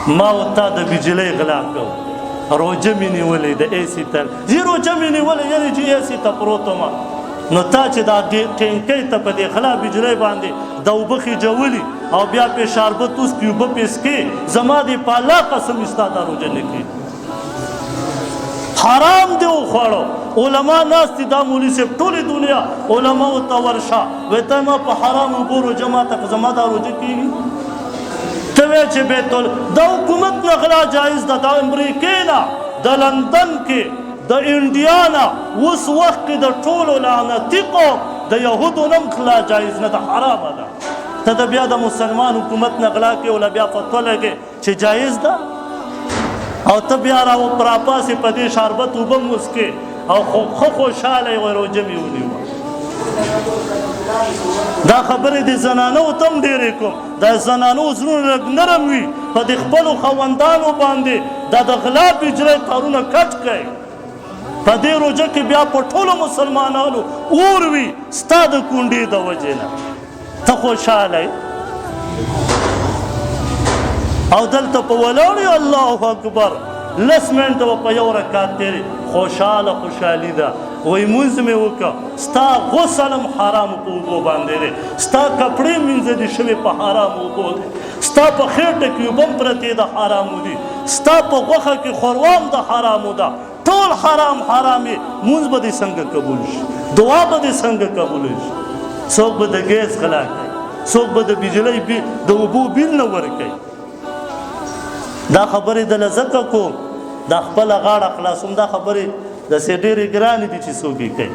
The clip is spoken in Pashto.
ما او تا د بجلی غلا کوو روجه مې نیولې د ایسي ته روجه مې نیولې یعنې چې ایسي ته پروت وم نو تا چې دا ټینکۍ ته په دې غلا بجلی باندې د اوبه خېجولي او بیا پې شربت اوس پې اوبه پې څکې زما دې په الله قسم ستا دا روجه نه کړي حرام دی وخوړو علما ناست دي دا مولي صاحب ټولې دنیا علماو ته ورشه وایي ته ما په حرام اوبو روجه ماته په زما دا روجه کېږي ته وایې چې د حکومت نه غلا جایز ده د امریکې نه د لندن کې د انډیا نه اوس وخت کې د ټولو لعنتي قوم د یهودو نه هم غلا جایز نه ده حرامه ده ته د بیا د مسلمان حکومت نه غلا کوې وله بیا فتوه لګې چې جایز ده او ته بیا راپاسې په دې شربت اوبه هم وڅکې او ښه خوشحاله یې وایي روژه مې ونیوه دا خبرې د زنانو ته هم ډېرې کوم د زنانو زړونه لږ نرم وي په دې خپلو خاوندانو باندې دا د غلا بجلی تارونه کټ کړئ په دې روژه کې بیا په ټولو مسلمانانو اور وي ستا د کونډې د وجې نه ته خوشحاله یې او دلته په ولاړ یې الله اکبر لس منټه به په یو رکعت تېرې خوشحالي ده وایي مونځ مې وکړه ستا غسل هم حرامو په اوبو باندې دی ستا کپړې مینځلې شوې په حرامو اوبو دی ستا په خېټه کې اوبه هم پرتې د حرامو دي ستا په غوښه کې ښوروا هم د حرامو ده ټول حرام یې مونځ به دې څنګه قبول شي دعا به دې څنګه قبول شي څوک به د ګیس غلا کوي څوک به د بجلۍ د اوبو بیل نه ورکوي دا خبرې دله ځکه کوم دا خپله غاړه خلاصوم دا خبرې داسې ډېرې ګرانې دي چې څوک یې کوي